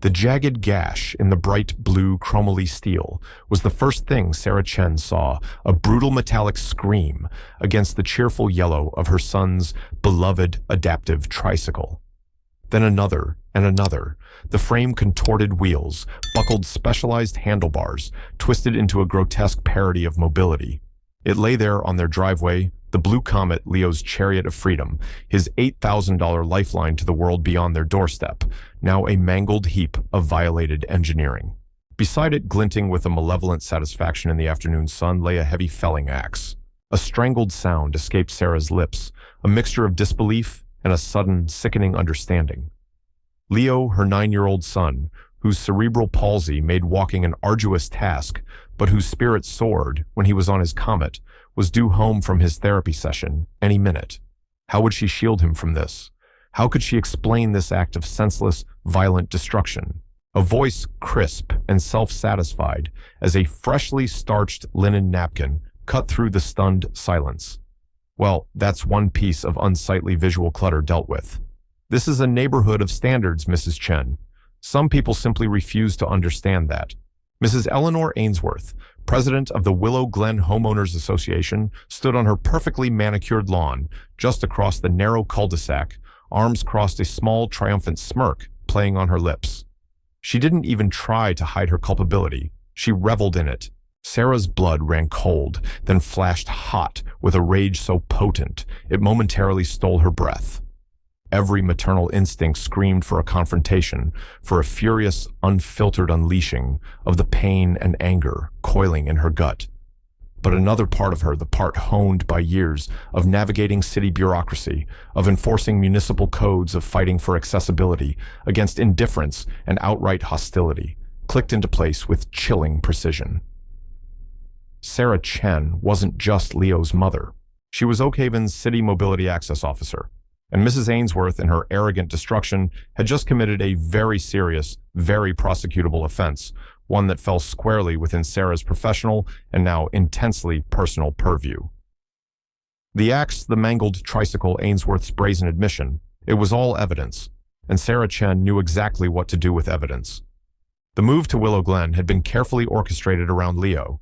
The jagged gash in the bright blue chromoly steel was the first thing Sarah Chen saw, a brutal metallic scream against the cheerful yellow of her son's beloved adaptive tricycle. Then another and another. The frame contorted wheels, buckled specialized handlebars, twisted into a grotesque parody of mobility. It lay there on their driveway, the blue comet, Leo's chariot of freedom, his $8,000 lifeline to the world beyond their doorstep, now a mangled heap of violated engineering. Beside it, glinting with a malevolent satisfaction in the afternoon sun, lay a heavy felling axe. A strangled sound escaped Sarah's lips, a mixture of disbelief and a sudden, sickening understanding. Leo, her 9-year-old son, whose cerebral palsy made walking an arduous task, but whose spirit soared when he was on his comet, was due home from his therapy session any minute. How would she shield him from this? How could she explain this act of senseless, violent destruction? A voice crisp and self-satisfied as a freshly starched linen napkin cut through the stunned silence. Well, that's one piece of unsightly visual clutter dealt with. This is a neighborhood of standards, Mrs. Chen. Some people simply refuse to understand that. Mrs. Eleanor Ainsworth, president of the Willow Glen Homeowners Association, stood on her perfectly manicured lawn, just across the narrow cul-de-sac, arms crossed, a small, triumphant smirk playing on her lips. She didn't even try to hide her culpability. She reveled in it. Sarah's blood ran cold, then flashed hot with a rage so potent it momentarily stole her breath. Every maternal instinct screamed for a confrontation, for a furious, unfiltered unleashing of the pain and anger coiling in her gut. But another part of her, the part honed by years of navigating city bureaucracy, of enforcing municipal codes, of fighting for accessibility against indifference and outright hostility, clicked into place with chilling precision. Sarah Chen wasn't just Leo's mother. She was Oakhaven's City Mobility Access Officer, and Mrs. Ainsworth, in her arrogant destruction, had just committed a very serious, very prosecutable offense, one that fell squarely within Sarah's professional and now intensely personal purview. The axe, the mangled tricycle, Ainsworth's brazen admission, it was all evidence, and Sarah Chen knew exactly what to do with evidence. The move to Willow Glen had been carefully orchestrated around Leo.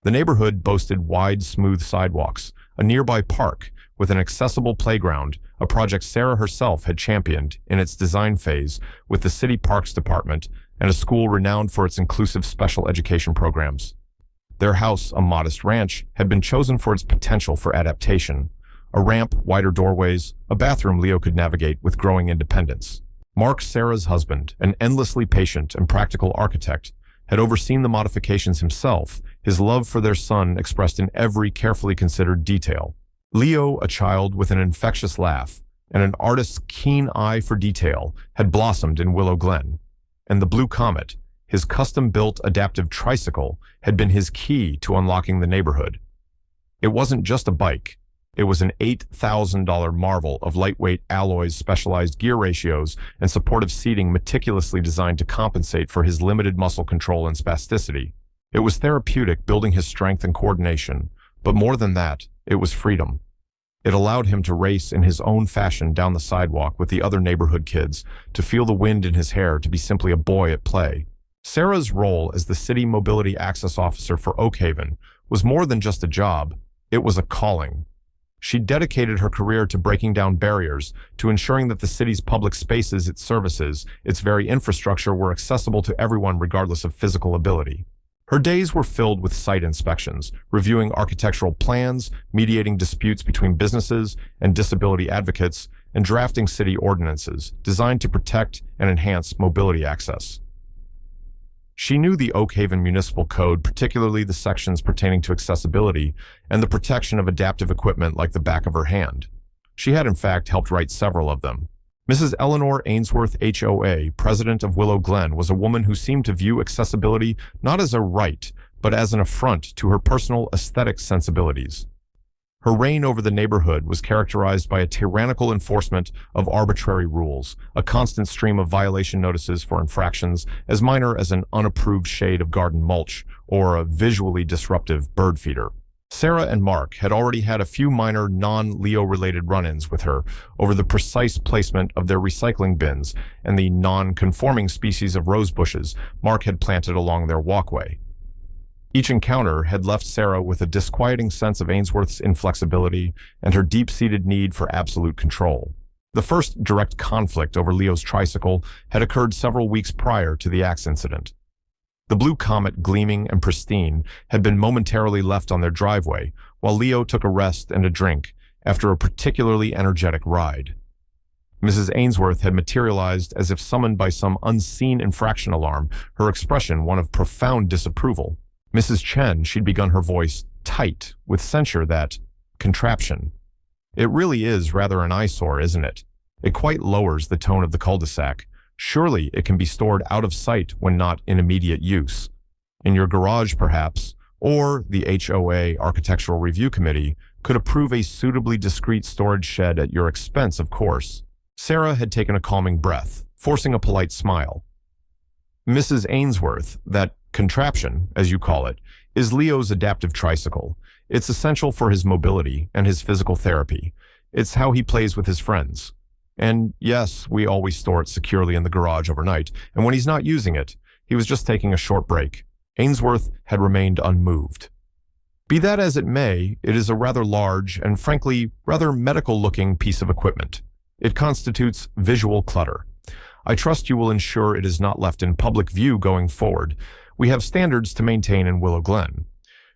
The neighborhood boasted wide, smooth sidewalks, a nearby park with an accessible playground, a project Sarah herself had championed in its design phase with the City Parks Department, and a school renowned for its inclusive special education programs. Their house, a modest ranch, had been chosen for its potential for adaptation. A ramp, wider doorways, a bathroom Leo could navigate with growing independence. Mark, Sarah's husband, an endlessly patient and practical architect, had overseen the modifications himself, his love for their son expressed in every carefully considered detail. Leo, a child with an infectious laugh and an artist's keen eye for detail, had blossomed in Willow Glen. And the Blue Comet, his custom-built adaptive tricycle, had been his key to unlocking the neighborhood. It wasn't just a bike. It was an $8,000 marvel of lightweight alloys, specialized gear ratios, and supportive seating meticulously designed to compensate for his limited muscle control and spasticity. It was therapeutic, building his strength and coordination, but more than that, it was freedom. It allowed him to race in his own fashion down the sidewalk with the other neighborhood kids, to feel the wind in his hair, to be simply a boy at play. Sarah's role as the City Mobility Access Officer for Oakhaven was more than just a job, it was a calling. She dedicated her career to breaking down barriers, to ensuring that the city's public spaces, its services, its very infrastructure were accessible to everyone regardless of physical ability. Her days were filled with site inspections, reviewing architectural plans, mediating disputes between businesses and disability advocates, and drafting city ordinances designed to protect and enhance mobility access. She knew the Oakhaven Municipal Code, particularly the sections pertaining to accessibility and the protection of adaptive equipment like the back of her hand. She had, in fact, helped write several of them. Mrs. Eleanor Ainsworth, HOA, president of Willow Glen, was a woman who seemed to view accessibility not as a right, but as an affront to her personal aesthetic sensibilities. Her reign over the neighborhood was characterized by a tyrannical enforcement of arbitrary rules, a constant stream of violation notices for infractions as minor as an unapproved shade of garden mulch or a visually disruptive bird feeder. Sarah and Mark had already had a few minor non-Leo-related run-ins with her over the precise placement of their recycling bins and the non-conforming species of rose bushes Mark had planted along their walkway. Each encounter had left Sarah with a disquieting sense of Ainsworth's inflexibility and her deep-seated need for absolute control. The first direct conflict over Leo's tricycle had occurred several weeks prior to the axe incident. The blue Comet, gleaming and pristine, had been momentarily left on their driveway, while Leo took a rest and a drink after a particularly energetic ride. Mrs. Ainsworth had materialized as if summoned by some unseen infraction alarm, her expression one of profound disapproval. Mrs. Chen, she'd begun her voice tight with censure that contraption. It really is rather an eyesore, isn't it? It quite lowers the tone of the cul-de-sac. Surely it can be stored out of sight when not in immediate use. In your garage, perhaps, or the HOA Architectural Review Committee could approve a suitably discreet storage shed at your expense, of course. Sarah had taken a calming breath, forcing a polite smile. Mrs. Ainsworth, that contraption, as you call it, is Leo's adaptive tricycle. It's essential for his mobility and his physical therapy. It's how he plays with his friends. And yes, we always store it securely in the garage overnight, and when he's not using it, he was just taking a short break. Ainsworth had remained unmoved. Be that as it may, it is a rather large and frankly rather medical-looking piece of equipment. It constitutes visual clutter. I trust you will ensure it is not left in public view going forward. We have standards to maintain in Willow Glen.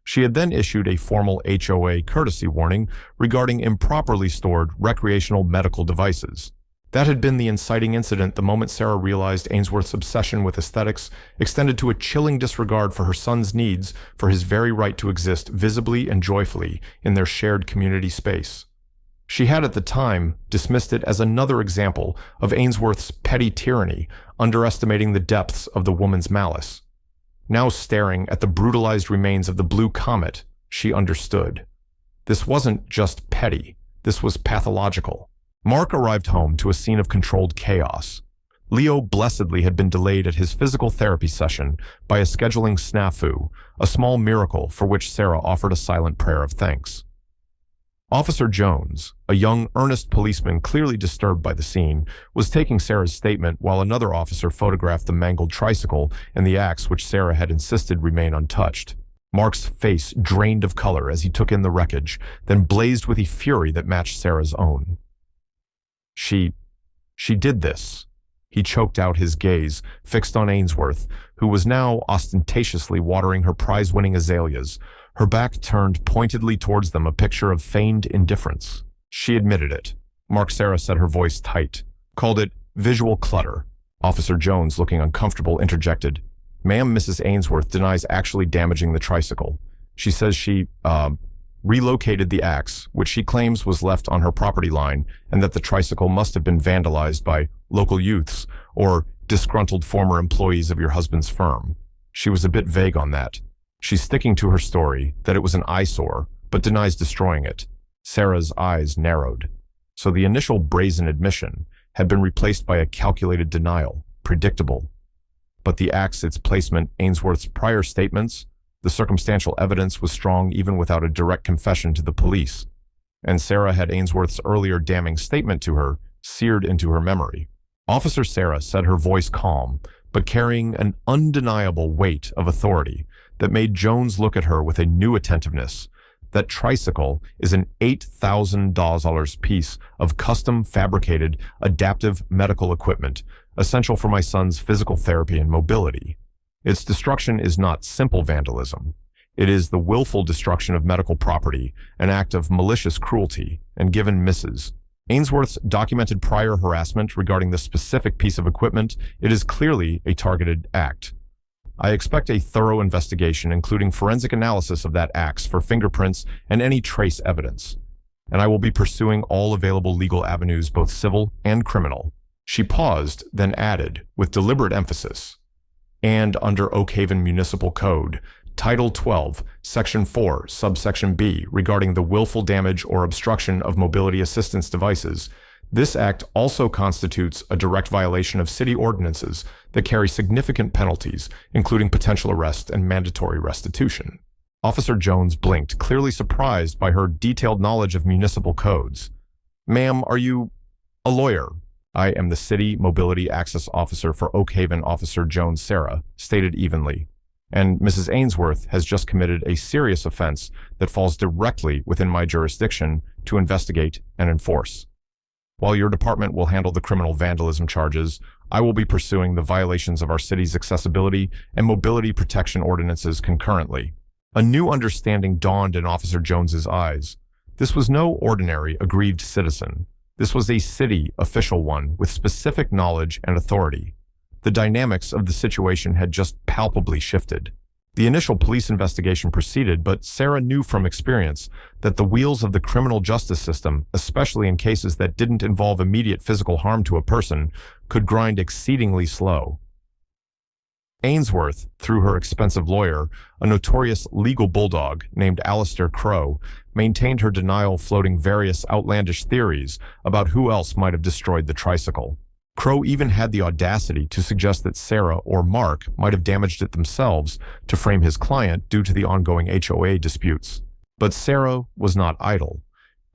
She had then issued a formal HOA courtesy warning regarding improperly stored recreational medical devices. That had been the inciting incident the moment Sarah realized Ainsworth's obsession with aesthetics extended to a chilling disregard for her son's needs for his very right to exist visibly and joyfully in their shared community space. She had at the time dismissed it as another example of Ainsworth's petty tyranny, underestimating the depths of the woman's malice. Now staring at the brutalized remains of the blue comet, she understood. This wasn't just petty, this was pathological. Mark arrived home to a scene of controlled chaos. Leo blessedly had been delayed at his physical therapy session by a scheduling snafu, a small miracle for which Sarah offered a silent prayer of thanks. Officer Jones, a young, earnest policeman clearly disturbed by the scene, was taking Sarah's statement while another officer photographed the mangled tricycle and the axe which Sarah had insisted remain untouched. Mark's face drained of color as he took in the wreckage, then blazed with a fury that matched Sarah's own. She did this. He choked out his gaze, fixed on Ainsworth, who was now ostentatiously watering her prize-winning azaleas, her back turned pointedly towards them, a picture of feigned indifference. She admitted it. Mark Sarah said, her voice tight. Called it visual clutter. Officer Jones, looking uncomfortable, interjected. Ma'am, Mrs. Ainsworth denies actually damaging the tricycle. She says she, relocated the axe, which she claims was left on her property line, and that the tricycle must have been vandalized by local youths or disgruntled former employees of your husband's firm. She was a bit vague on that. She's sticking to her story that it was an eyesore, but denies destroying it. Sarah's eyes narrowed. So the initial brazen admission had been replaced by a calculated denial, predictable. But the axe, its placement, Ainsworth's prior statements, the circumstantial evidence was strong even without a direct confession to the police. And Sarah had Ainsworth's earlier damning statement to her seared into her memory. Officer Sarah said, her voice calm, but carrying an undeniable weight of authority that made Jones look at her with a new attentiveness. That tricycle is an $8,000 piece of custom fabricated adaptive medical equipment, essential for my son's physical therapy and mobility. Its destruction is not simple vandalism. It is the willful destruction of medical property, an act of malicious cruelty, and given Mrs. Ainsworth's documented prior harassment regarding the specific piece of equipment, it is clearly a targeted act. I expect a thorough investigation, including forensic analysis of that axe for fingerprints and any trace evidence. And I will be pursuing all available legal avenues, both civil and criminal. She paused, then added, with deliberate emphasis, and under Oak Haven Municipal Code, Title 12, Section 4, Subsection B, regarding the willful damage or obstruction of mobility assistance devices, this act also constitutes a direct violation of city ordinances that carry significant penalties, including potential arrest and mandatory restitution. Officer Jones blinked, clearly surprised by her detailed knowledge of municipal codes. "Ma'am, are you a lawyer?" "I am the City Mobility Access Officer for Oak Haven," Officer Jones Sarah stated evenly. "And Mrs. Ainsworth has just committed a serious offense that falls directly within my jurisdiction to investigate and enforce. While your department will handle the criminal vandalism charges, I will be pursuing the violations of our city's accessibility and mobility protection ordinances concurrently." A new understanding dawned in Officer Jones's eyes. This was no ordinary aggrieved citizen. This was a city official one with specific knowledge and authority. The dynamics of the situation had just palpably shifted. The initial police investigation proceeded, but Sarah knew from experience that the wheels of the criminal justice system, especially in cases that didn't involve immediate physical harm to a person, could grind exceedingly slow. Ainsworth, through her expensive lawyer, a notorious legal bulldog named Alistair Crow, maintained her denial, floating various outlandish theories about who else might have destroyed the tricycle. Crow even had the audacity to suggest that Sarah or Mark might have damaged it themselves to frame his client due to the ongoing HOA disputes. But Sarah was not idle.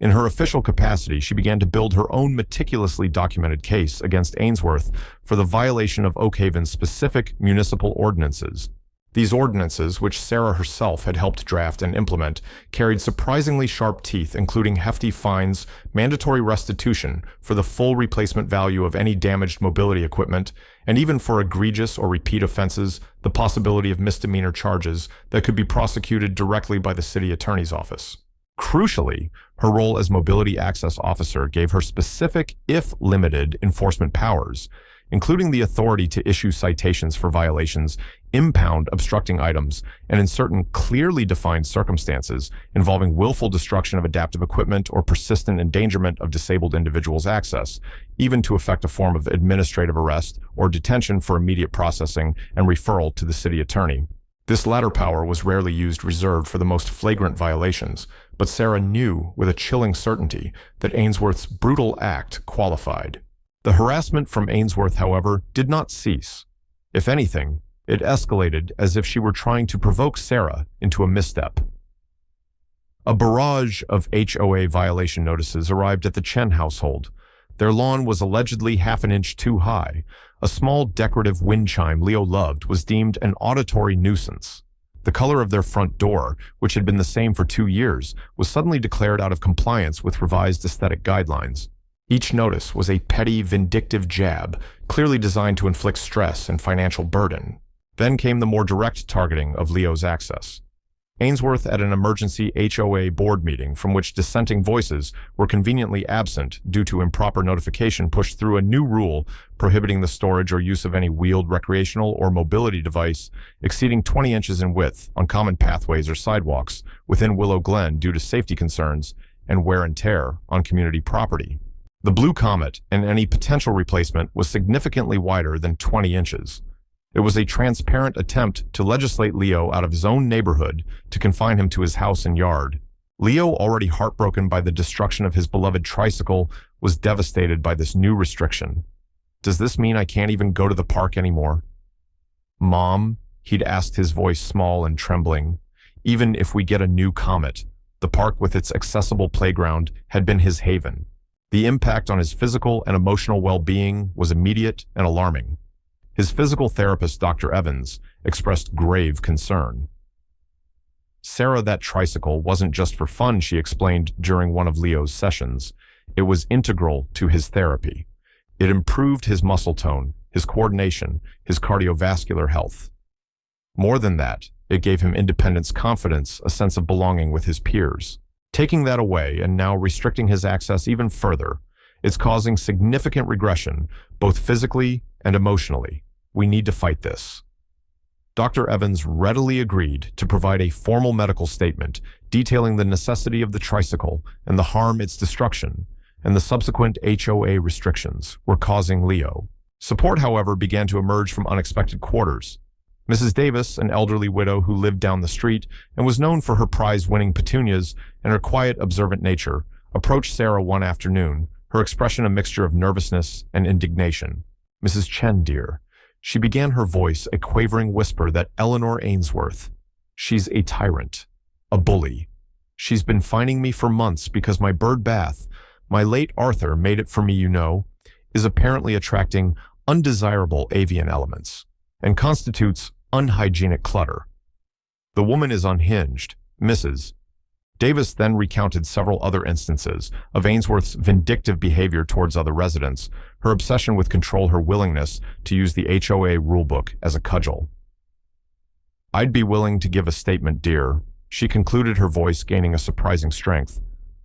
In her official capacity, she began to build her own meticulously documented case against Ainsworth for the violation of Oak Haven's specific municipal ordinances. These ordinances, which Sarah herself had helped draft and implement, carried surprisingly sharp teeth, including hefty fines, mandatory restitution for the full replacement value of any damaged mobility equipment, and even for egregious or repeat offenses, the possibility of misdemeanor charges that could be prosecuted directly by the city attorney's office. Crucially, her role as mobility access officer gave her specific, if limited, enforcement powers, including the authority to issue citations for violations, impound obstructing items, and in certain clearly defined circumstances involving willful destruction of adaptive equipment or persistent endangerment of disabled individuals' access, even to effect a form of administrative arrest or detention for immediate processing and referral to the city attorney. This latter power was rarely used, reserved for the most flagrant violations, but Sarah knew with a chilling certainty that Ainsworth's brutal act qualified. The harassment from Ainsworth, however, did not cease. If anything, it escalated as if she were trying to provoke Sarah into a misstep. A barrage of HOA violation notices arrived at the Chen household. Their lawn was allegedly half an inch too high. A small decorative wind chime Leo loved was deemed an auditory nuisance. The color of their front door, which had been the same for 2 years, was suddenly declared out of compliance with revised aesthetic guidelines. Each notice was a petty, vindictive jab, clearly designed to inflict stress and financial burden. Then came the more direct targeting of Leo's access. Ainsworth at an emergency HOA board meeting from which dissenting voices were conveniently absent due to improper notification pushed through a new rule prohibiting the storage or use of any wheeled recreational or mobility device exceeding 20 inches in width on common pathways or sidewalks within Willow Glen due to safety concerns and wear and tear on community property. The Blue Comet and any potential replacement was significantly wider than 20 inches. It was a transparent attempt to legislate Leo out of his own neighborhood to confine him to his house and yard. Leo, already heartbroken by the destruction of his beloved tricycle, was devastated by this new restriction. "Does this mean I can't even go to the park anymore?" "Mom," he'd asked, his voice small and trembling. Even if we get a new Comet, the park with its accessible playground had been his haven. The impact on his physical and emotional well-being was immediate and alarming. His physical therapist, Dr. Evans, expressed grave concern. "Sarah, that tricycle wasn't just for fun," she explained during one of Leo's sessions. "It was integral to his therapy. It improved his muscle tone, his coordination, his cardiovascular health. More than that, it gave him independence, confidence, a sense of belonging with his peers. Taking that away and now restricting his access even further, it's causing significant regression, both physically and emotionally. We need to fight this." Dr. Evans readily agreed to provide a formal medical statement detailing the necessity of the tricycle and the harm its destruction and the subsequent HOA restrictions were causing Leo. Support, however, began to emerge from unexpected quarters. Mrs. Davis, an elderly widow who lived down the street and was known for her prize-winning petunias and her quiet, observant nature, approached Sarah one afternoon, her expression a mixture of nervousness and indignation. "Mrs. Chen, dear," she began, her voice a quavering whisper that Eleanor Ainsworth, "she's a tyrant. a bully. She's been fining me for months because my bird bath, my late Arthur made it for me, is apparently attracting undesirable avian elements and constitutes unhygienic clutter. The woman is unhinged, Mrs. Davis then recounted several other instances of Ainsworth's vindictive behavior towards other residents, her obsession with control, her willingness to use the HOA rulebook as a cudgel. "I'd be willing to give a statement, dear," she concluded, her voice gaining a surprising strength.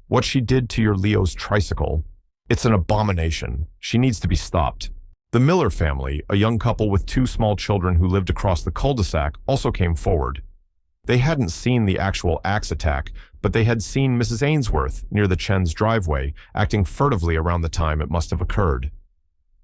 "What she did to your Leo's tricycle, it's an abomination. She needs to be stopped." The Miller family, a young couple with 2 small children who lived across the cul-de-sac, also came forward. They hadn't seen the actual axe attack, but they had seen Mrs. Ainsworth near the Chen's driveway, acting furtively around the time it must have occurred.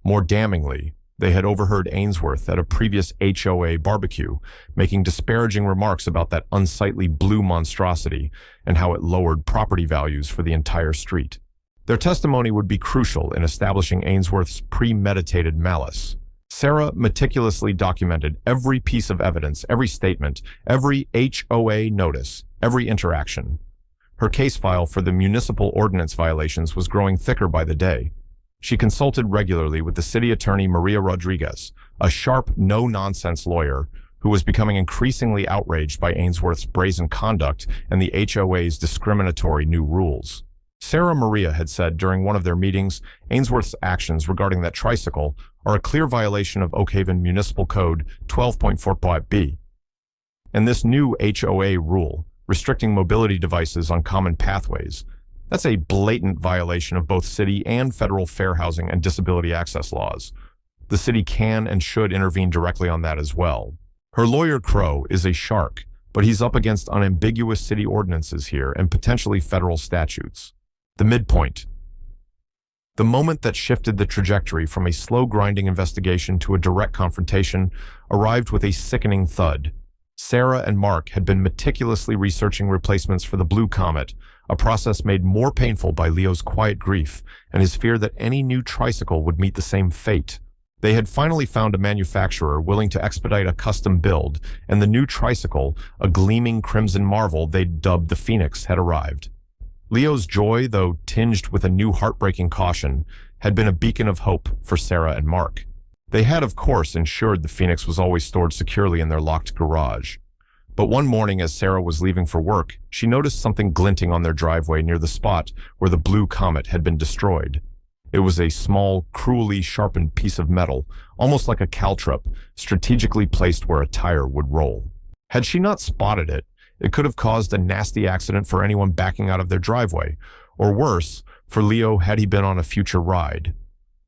More damningly, they had overheard Ainsworth at a previous HOA barbecue, making disparaging remarks about that unsightly blue monstrosity and how it lowered property values for the entire street. Their testimony would be crucial in establishing Ainsworth's premeditated malice. Sarah meticulously documented every piece of evidence, every statement, every HOA notice, every interaction. Her case file for the municipal ordinance violations was growing thicker by the day. She consulted regularly with the city attorney Maria Rodriguez, a sharp, no-nonsense lawyer who was becoming increasingly outraged by Ainsworth's brazen conduct and the HOA's discriminatory new rules. Sarah Maria had said during one of their meetings, Ainsworth's actions regarding that tricycle are a clear violation of Oak Haven Municipal Code 12.4.b. And this new HOA rule, restricting mobility devices on common pathways, that's a blatant violation of both city and federal fair housing and disability access laws. The city can and should intervene directly on that as well. Her lawyer, Crow, is a shark, but he's up against unambiguous city ordinances here and potentially federal statutes. The midpoint. The moment that shifted the trajectory from a slow-grinding investigation to a direct confrontation arrived with a sickening thud. Sarah and Mark had been meticulously researching replacements for the Blue Comet, a process made more painful by Leo's quiet grief and his fear that any new tricycle would meet the same fate. They had finally found a manufacturer willing to expedite a custom build, and the new tricycle, a gleaming crimson marvel they'd dubbed the Phoenix, had arrived. Leo's joy, though tinged with a new heartbreaking caution, had been a beacon of hope for Sarah and Mark. They had, of course, ensured the Phoenix was always stored securely in their locked garage. But one morning as Sarah was leaving for work, she noticed something glinting on their driveway near the spot where the Blue Comet had been destroyed. It was a small, cruelly sharpened piece of metal, almost like a caltrop, strategically placed where a tire would roll. Had she not spotted it, it could have caused a nasty accident for anyone backing out of their driveway, or worse, for Leo had he been on a future ride.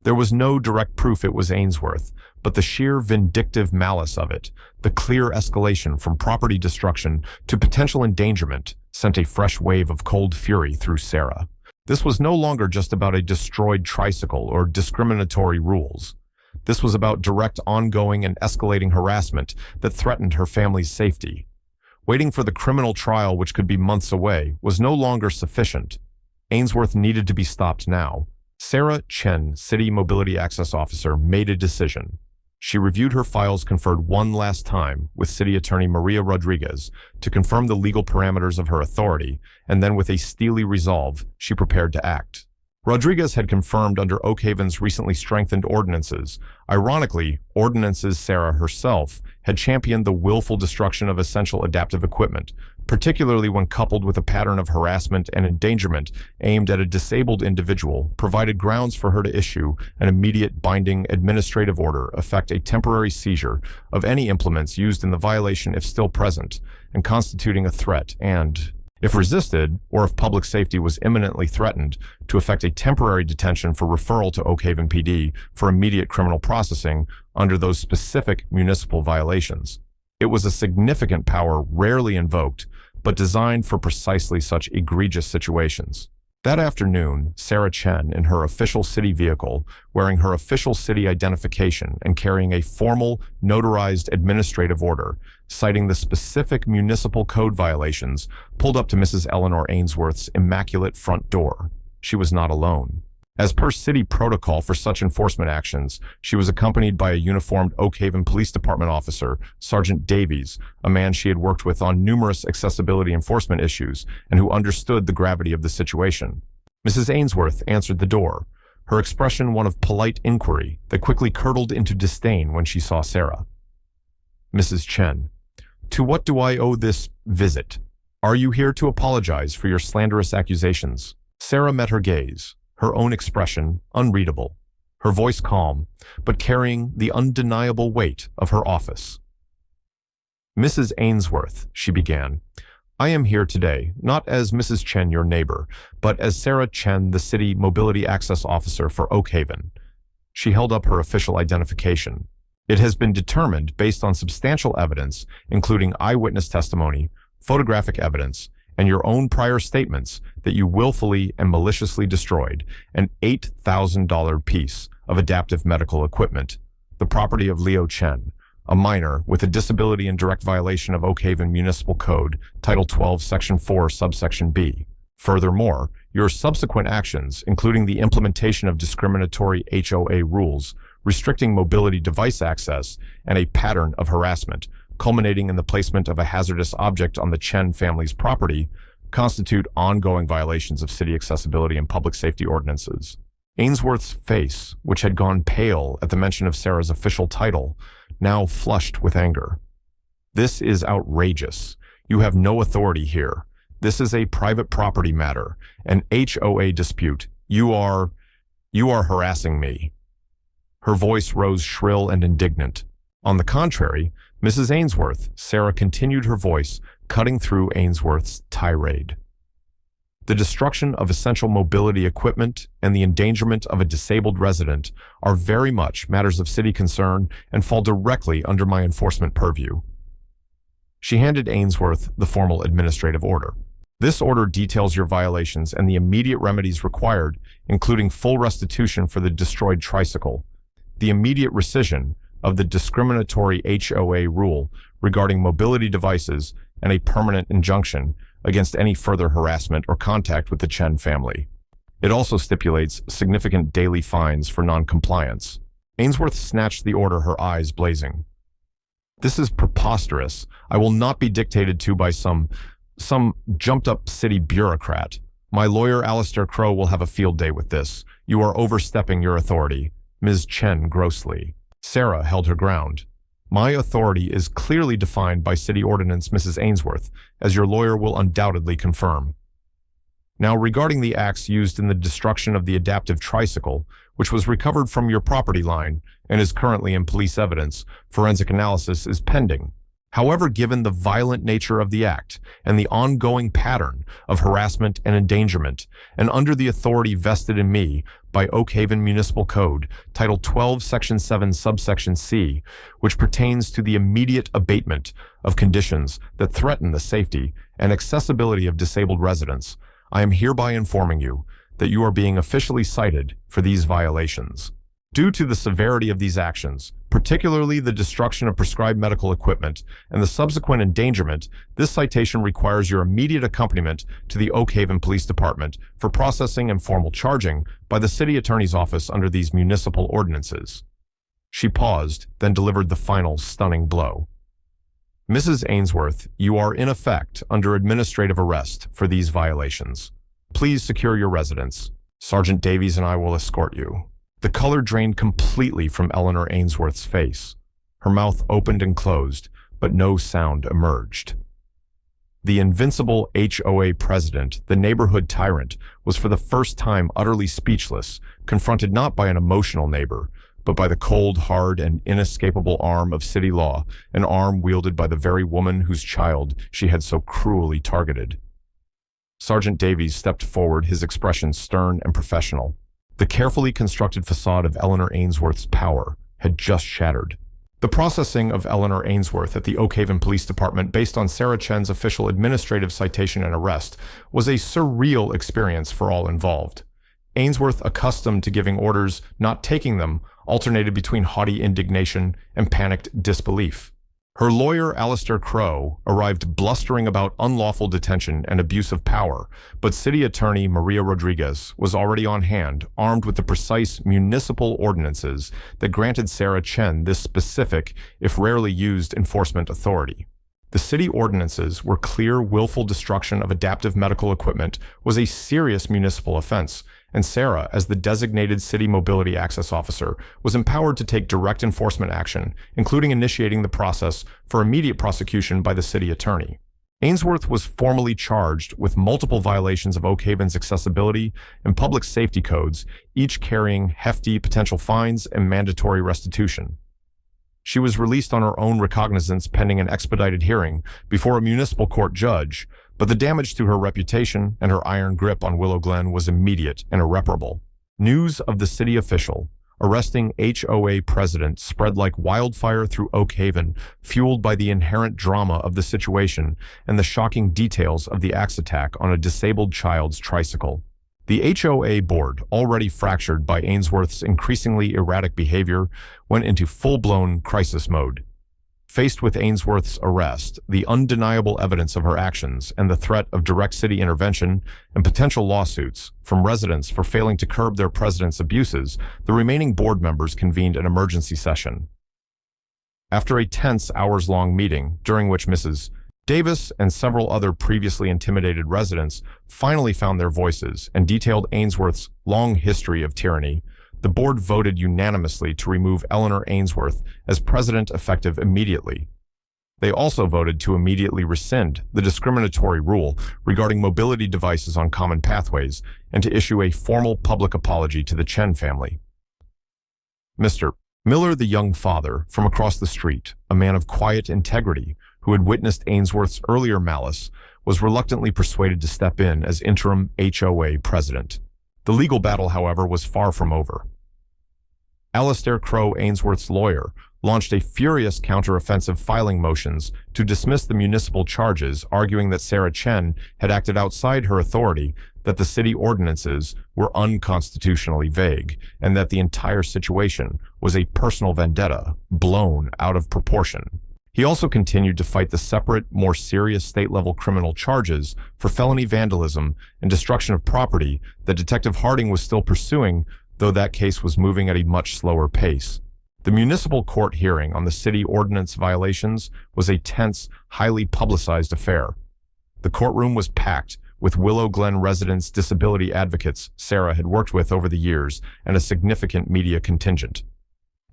There was no direct proof it was Ainsworth, but the sheer vindictive malice of it, the clear escalation from property destruction to potential endangerment, sent a fresh wave of cold fury through Sarah. This was no longer just about a destroyed tricycle or discriminatory rules. This was about direct, ongoing, and escalating harassment that threatened her family's safety. Waiting for the criminal trial, which could be months away, was no longer sufficient. Ainsworth needed to be stopped now. Sarah Chen, City Mobility Access Officer, made a decision. She reviewed her files, conferred one last time with City Attorney Maria Rodriguez to confirm the legal parameters of her authority, and then with a steely resolve, she prepared to act. Rodriguez had confirmed under Oak Haven's recently strengthened ordinances. Ironically, ordinances Sarah herself had championed the willful destruction of essential adaptive equipment, particularly when coupled with a pattern of harassment and endangerment aimed at a disabled individual, provided grounds for her to issue an immediate binding administrative order, effect a temporary seizure of any implements used in the violation if still present, and constituting a threat, and, if resisted, or if public safety was imminently threatened, to effect a temporary detention for referral to Oak Haven PD for immediate criminal processing under those specific municipal violations. It was a significant power rarely invoked, but designed for precisely such egregious situations. That afternoon, Sarah Chen, in her official city vehicle, wearing her official city identification and carrying a formal, notarized administrative order, citing the specific municipal code violations, pulled up to Mrs. Eleanor Ainsworth's immaculate front door. She was not alone. As per city protocol for such enforcement actions, she was accompanied by a uniformed Oak Haven Police Department officer, Sergeant Davies, a man she had worked with on numerous accessibility enforcement issues and who understood the gravity of the situation. Mrs. Ainsworth answered the door, her expression one of polite inquiry that quickly curdled into disdain when she saw Sarah. Mrs. Chen, to what do I owe this visit? Are you here to apologize for your slanderous accusations? Sarah met her gaze, her own expression unreadable, her voice calm, but carrying the undeniable weight of her office. Mrs. Ainsworth, she began, I am here today, not as Mrs. Chen, your neighbor, but as Sarah Chen, the City Mobility Access Officer for Oak Haven. She held up her official identification. It has been determined based on substantial evidence, including eyewitness testimony, photographic evidence, and your own prior statements that you willfully and maliciously destroyed an $8,000 piece of adaptive medical equipment, the property of Leo Chen, a minor with a disability in direct violation of Oak Haven Municipal Code, Title 12, Section 4, Subsection B. Furthermore, your subsequent actions, including the implementation of discriminatory HOA rules, restricting mobility device access, and a pattern of harassment, culminating in the placement of a hazardous object on the Chen family's property, constitute ongoing violations of city accessibility and public safety ordinances. Ainsworth's face, which had gone pale at the mention of Sarah's official title, now flushed with anger. This is outrageous. You have no authority here. This is a private property matter, an HOA dispute. You are harassing me. Her voice rose shrill and indignant. On the contrary, Mrs. Ainsworth, Sarah continued her voice, cutting through Ainsworth's tirade. The destruction of essential mobility equipment and the endangerment of a disabled resident are very much matters of city concern and fall directly under my enforcement purview. She handed Ainsworth the formal administrative order. This order details your violations and the immediate remedies required, including full restitution for the destroyed tricycle, the immediate rescission of the discriminatory HOA rule regarding mobility devices, and a permanent injunction against any further harassment or contact with the Chen family. It also stipulates significant daily fines for non-compliance. Ainsworth snatched the order, her eyes blazing. This is preposterous. I will not be dictated to by some jumped-up city bureaucrat. My lawyer, Alistair Crow, will have a field day with this. You are overstepping your authority. Ms. Chen grossly. Sarah held her ground. My authority is clearly defined by city ordinance, Mrs. Ainsworth, as your lawyer will undoubtedly confirm. Now, regarding the acts used in the destruction of the adaptive tricycle, which was recovered from your property line and is currently in police evidence, forensic analysis is pending. However, given the violent nature of the act and the ongoing pattern of harassment and endangerment, and under the authority vested in me by Oak Haven Municipal Code, Title 12, Section 7, Subsection C, which pertains to the immediate abatement of conditions that threaten the safety and accessibility of disabled residents, I am hereby informing you that you are being officially cited for these violations. Due to the severity of these actions, particularly the destruction of prescribed medical equipment and the subsequent endangerment, this citation requires your immediate accompaniment to the Oak Haven Police Department for processing and formal charging by the City Attorney's Office under these municipal ordinances. She paused, then delivered the final stunning blow. Mrs. Ainsworth, you are in effect under administrative arrest for these violations. Please secure your residence. Sergeant Davies and I will escort you. The color drained completely from Eleanor Ainsworth's face. Her mouth opened and closed, but no sound emerged. The invincible HOA president, the neighborhood tyrant, was for the first time utterly speechless, confronted not by an emotional neighbor, but by the cold, hard, and inescapable arm of city law, an arm wielded by the very woman whose child she had so cruelly targeted. Sergeant Davies stepped forward, his expression stern and professional. The carefully constructed facade of Eleanor Ainsworth's power had just shattered. The processing of Eleanor Ainsworth at the Oak Haven Police Department based on Sarah Chen's official administrative citation and arrest was a surreal experience for all involved. Ainsworth, accustomed to giving orders, not taking them, alternated between haughty indignation and panicked disbelief. Her lawyer, Alistair Crowe, arrived blustering about unlawful detention and abuse of power, but City Attorney Maria Rodriguez was already on hand, armed with the precise municipal ordinances that granted Sarah Chen this specific, if rarely used, enforcement authority. The city ordinances were clear. Willful destruction of adaptive medical equipment was a serious municipal offense, and Sarah, as the designated city mobility access officer, was empowered to take direct enforcement action, including initiating the process for immediate prosecution by the city attorney. Ainsworth was formally charged with multiple violations of Oak Haven's accessibility and public safety codes, each carrying hefty potential fines and mandatory restitution. She was released on her own recognizance pending an expedited hearing before a municipal court judge, but the damage to her reputation and her iron grip on Willow Glen was immediate and irreparable. News of the city official arresting HOA president spread like wildfire through Oak Haven, fueled by the inherent drama of the situation and the shocking details of the axe attack on a disabled child's tricycle. The HOA board, already fractured by Ainsworth's increasingly erratic behavior, went into full-blown crisis mode. Faced with Ainsworth's arrest, the undeniable evidence of her actions, and the threat of direct city intervention and potential lawsuits from residents for failing to curb their president's abuses, the remaining board members convened an emergency session. After a tense hours-long meeting, during which Mrs. Davis and several other previously intimidated residents finally found their voices and detailed Ainsworth's long history of tyranny, the board voted unanimously to remove Eleanor Ainsworth as president effective immediately. They also voted to immediately rescind the discriminatory rule regarding mobility devices on common pathways and to issue a formal public apology to the Chen family. Mr. Miller, the young father, from across the street, a man of quiet integrity, who had witnessed Ainsworth's earlier malice, was reluctantly persuaded to step in as interim HOA president. The legal battle, however, was far from over. Alistair Crowe, Ainsworth's lawyer, launched a furious counter-offensive filing motions to dismiss the municipal charges, arguing that Sarah Chen had acted outside her authority, that the city ordinances were unconstitutionally vague, and that the entire situation was a personal vendetta blown out of proportion. He also continued to fight the separate, more serious state-level criminal charges for felony vandalism and destruction of property that Detective Harding was still pursuing, though that case was moving at a much slower pace. The municipal court hearing on the city ordinance violations was a tense, highly publicized affair. The courtroom was packed with Willow Glen residents' disability advocates Sarah had worked with over the years and a significant media contingent.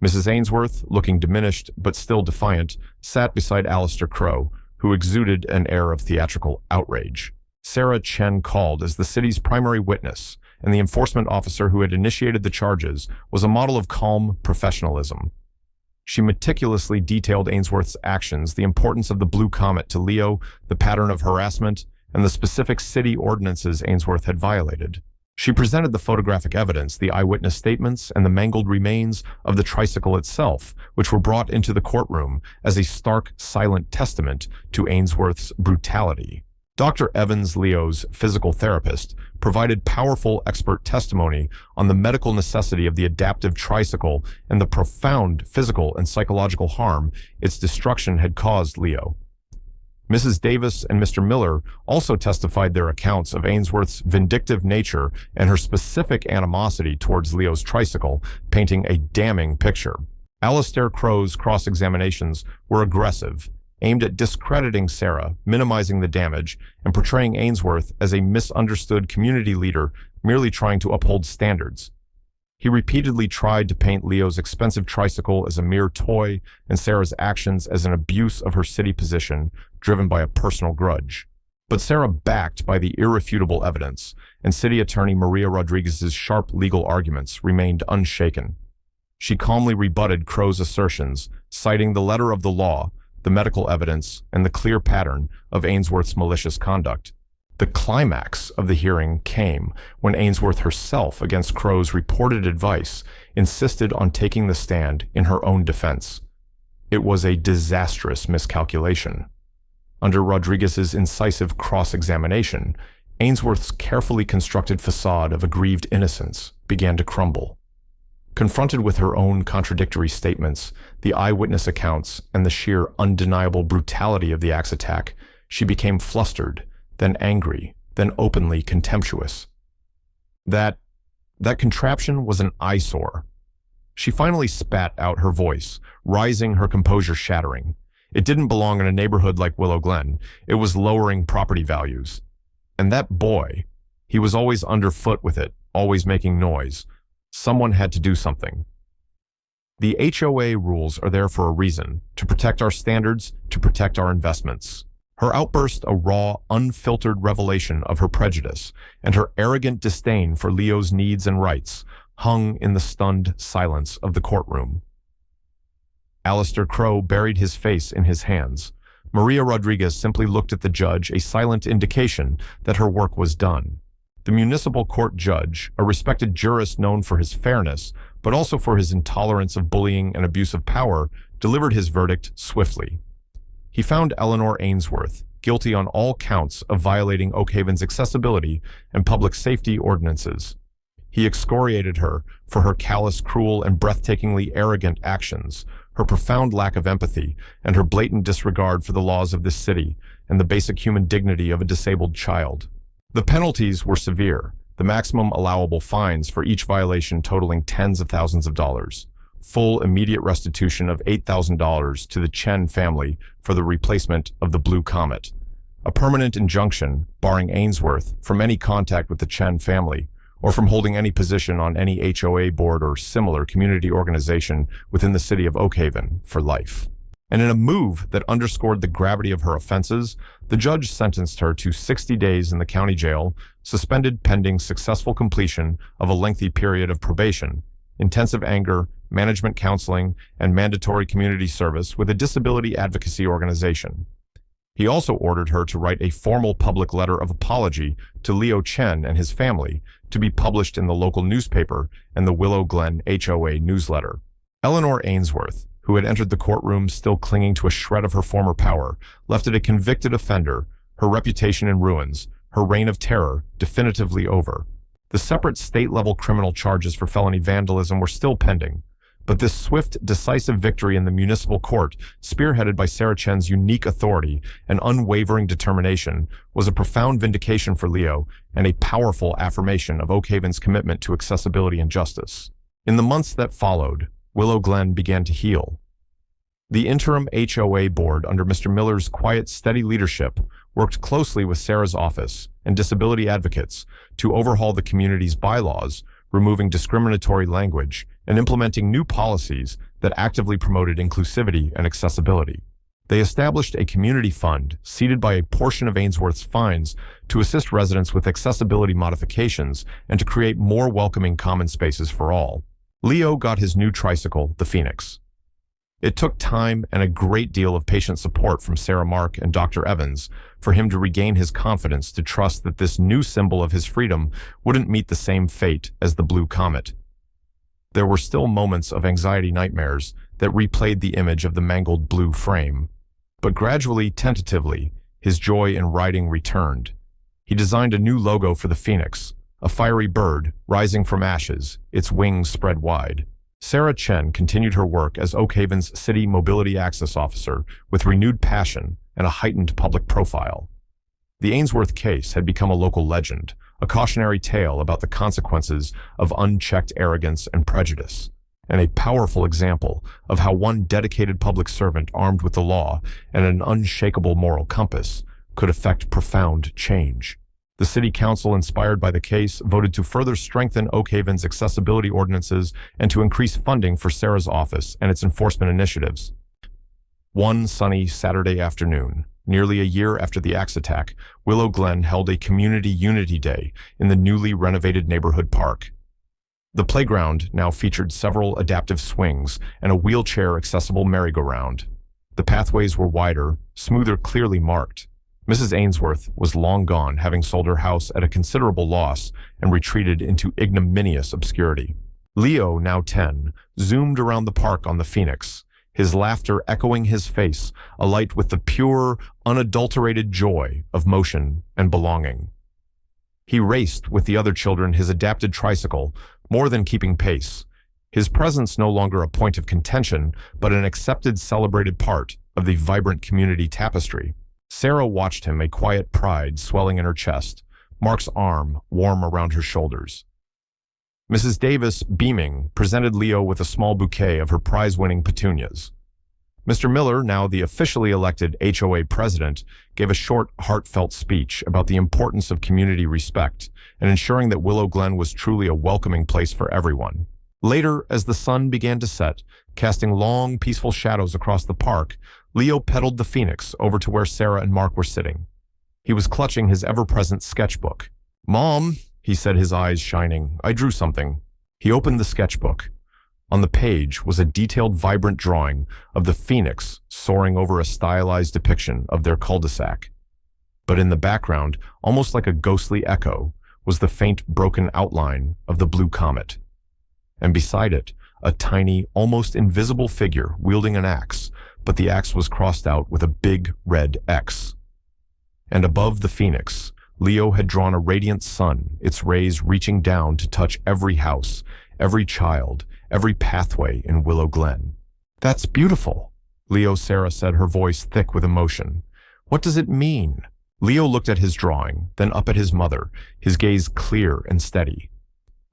Mrs. Ainsworth, looking diminished but still defiant, sat beside Alistair Crowe, who exuded an air of theatrical outrage. Sarah Chen called as the city's primary witness, and the enforcement officer who had initiated the charges was a model of calm professionalism. She meticulously detailed Ainsworth's actions, the importance of the blue comet to Leo, the pattern of harassment, and the specific city ordinances Ainsworth had violated. She presented the photographic evidence, the eyewitness statements, and the mangled remains of the tricycle itself, which were brought into the courtroom as a stark, silent testament to Ainsworth's brutality. Dr. Evans, Leo's physical therapist, provided powerful expert testimony on the medical necessity of the adaptive tricycle and the profound physical and psychological harm its destruction had caused Leo. Mrs. Davis and Mr. Miller also testified their accounts of Ainsworth's vindictive nature and her specific animosity towards Leo's tricycle, painting a damning picture. Alistair Crowe's cross-examinations were aggressive, aimed at discrediting Sarah, minimizing the damage, and portraying Ainsworth as a misunderstood community leader merely trying to uphold standards. He repeatedly tried to paint Leo's expensive tricycle as a mere toy and Sarah's actions as an abuse of her city position, driven by a personal grudge. But Sarah, backed by the irrefutable evidence, and City Attorney Maria Rodriguez's sharp legal arguments, remained unshaken. She calmly rebutted Crowe's assertions, citing the letter of the law, the medical evidence, and the clear pattern of Ainsworth's malicious conduct. The climax of the hearing came when Ainsworth herself, against Crowe's reported advice, insisted on taking the stand in her own defense. It was a disastrous miscalculation. Under Rodriguez's incisive cross-examination, Ainsworth's carefully constructed facade of aggrieved innocence began to crumble. Confronted with her own contradictory statements, the eyewitness accounts, and the sheer undeniable brutality of the axe attack, she became flustered, then angry, then openly contemptuous. That contraption was an eyesore. She finally spat out her voice, rising, her composure shattering. It didn't belong in a neighborhood like Willow Glen. It was lowering property values. And that boy, he was always underfoot with it, always making noise. Someone had to do something. The HOA rules are there for a reason, to protect our standards, to protect our investments. Her outburst, a raw, unfiltered revelation of her prejudice, and her arrogant disdain for Leo's needs and rights, hung in the stunned silence of the courtroom. Alistair Crowe buried his face in his hands. Maria Rodriguez simply looked at the judge, a silent indication that her work was done. The municipal court judge, a respected jurist known for his fairness, but also for his intolerance of bullying and abuse of power, delivered his verdict swiftly. He found Eleanor Ainsworth guilty on all counts of violating Oak Haven's accessibility and public safety ordinances. He excoriated her for her callous, cruel, and breathtakingly arrogant actions, her profound lack of empathy, and her blatant disregard for the laws of this city and the basic human dignity of a disabled child. The penalties were severe, the maximum allowable fines for each violation totaling tens of thousands of dollars, full immediate restitution of $8,000 to the Chen family for the replacement of the Blue Comet, a permanent injunction barring Ainsworth from any contact with the Chen family or from holding any position on any HOA board or similar community organization within the city of Oak Haven for life. And in a move that underscored the gravity of her offenses, the judge sentenced her to 60 days in the county jail, suspended pending successful completion of a lengthy period of probation, intensive anger, management counseling, and mandatory community service with a disability advocacy organization. He also ordered her to write a formal public letter of apology to Leo Chen and his family to be published in the local newspaper and the Willow Glen HOA newsletter. Eleanor Ainsworth, who had entered the courtroom still clinging to a shred of her former power, left it a convicted offender, her reputation in ruins, her reign of terror definitively over. The separate state-level criminal charges for felony vandalism were still pending, but this swift, decisive victory in the municipal court, spearheaded by Sarah Chen's unique authority and unwavering determination, was a profound vindication for Leo and a powerful affirmation of Oak Haven's commitment to accessibility and justice. In the months that followed, Willow Glen began to heal. The interim HOA board, under Mr. Miller's quiet, steady leadership, worked closely with Sarah's office and disability advocates to overhaul the community's bylaws, removing discriminatory language and implementing new policies that actively promoted inclusivity and accessibility. They established a community fund, seeded by a portion of Ainsworth's fines, to assist residents with accessibility modifications and to create more welcoming common spaces for all. Leo got his new tricycle, the Phoenix. It took time and a great deal of patient support from Sarah Mark and Dr. Evans for him to regain his confidence to trust that this new symbol of his freedom wouldn't meet the same fate as the Blue Comet. There were still moments of anxiety nightmares that replayed the image of the mangled blue frame. But gradually, tentatively, his joy in riding returned. He designed a new logo for the Phoenix, a fiery bird rising from ashes, its wings spread wide. Sarah Chen continued her work as Oak Haven's City Mobility Access Officer with renewed passion and a heightened public profile. The Ainsworth case had become a local legend, a cautionary tale about the consequences of unchecked arrogance and prejudice, and a powerful example of how one dedicated public servant armed with the law and an unshakable moral compass could effect profound change. The City Council, inspired by the case, voted to further strengthen Oak Haven's accessibility ordinances and to increase funding for Sarah's office and its enforcement initiatives. One sunny Saturday afternoon, nearly a year after the axe attack, Willow Glen held a Community Unity Day in the newly renovated neighborhood park. The playground now featured several adaptive swings and a wheelchair-accessible merry-go-round. The pathways were wider, smoother, clearly marked. Mrs. Ainsworth was long gone, having sold her house at a considerable loss and retreated into ignominious obscurity. Leo, now 10, zoomed around the park on the Phoenix, his laughter echoing his face, alight with the pure, unadulterated joy of motion and belonging. He raced with the other children his adapted tricycle, more than keeping pace. His presence no longer a point of contention, but an accepted, celebrated part of the vibrant community tapestry. Sarah watched him, a quiet pride swelling in her chest, Mark's arm warm around her shoulders. Mrs. Davis, beaming, presented Leo with a small bouquet of her prize-winning petunias. Mr. Miller, now the officially elected HOA president, gave a short, heartfelt speech about the importance of community respect and ensuring that Willow Glen was truly a welcoming place for everyone. Later, as the sun began to set, casting long, peaceful shadows across the park, Leo pedaled the Phoenix over to where Sarah and Mark were sitting. He was clutching his ever-present sketchbook. "Mom," he said, his eyes shining, "I drew something." He opened the sketchbook. On the page was a detailed, vibrant drawing of the Phoenix soaring over a stylized depiction of their cul-de-sac. But in the background, almost like a ghostly echo, was the faint, broken outline of the blue comet. And beside it, a tiny, almost invisible figure wielding an axe, but the axe was crossed out with a big red X. And above the Phoenix, Leo had drawn a radiant sun, its rays reaching down to touch every house, every child, every pathway in Willow Glen. "That's beautiful," Sarah said, her voice thick with emotion. "What does it mean?" Leo looked at his drawing, then up at his mother, his gaze clear and steady.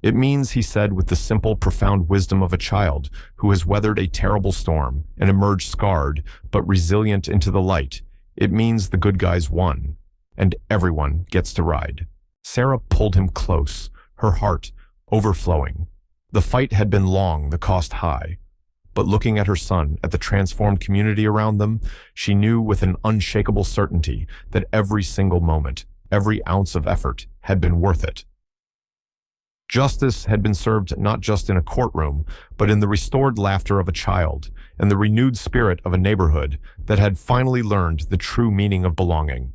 "It means," he said with the simple, profound wisdom of a child who has weathered a terrible storm and emerged scarred but resilient into the light, "it means the good guys won, and everyone gets to ride." Sarah pulled him close, her heart overflowing. The fight had been long, the cost high. But looking at her son, at the transformed community around them, she knew with an unshakable certainty that every single moment, every ounce of effort had been worth it. Justice had been served not just in a courtroom, but in the restored laughter of a child and the renewed spirit of a neighborhood that had finally learned the true meaning of belonging.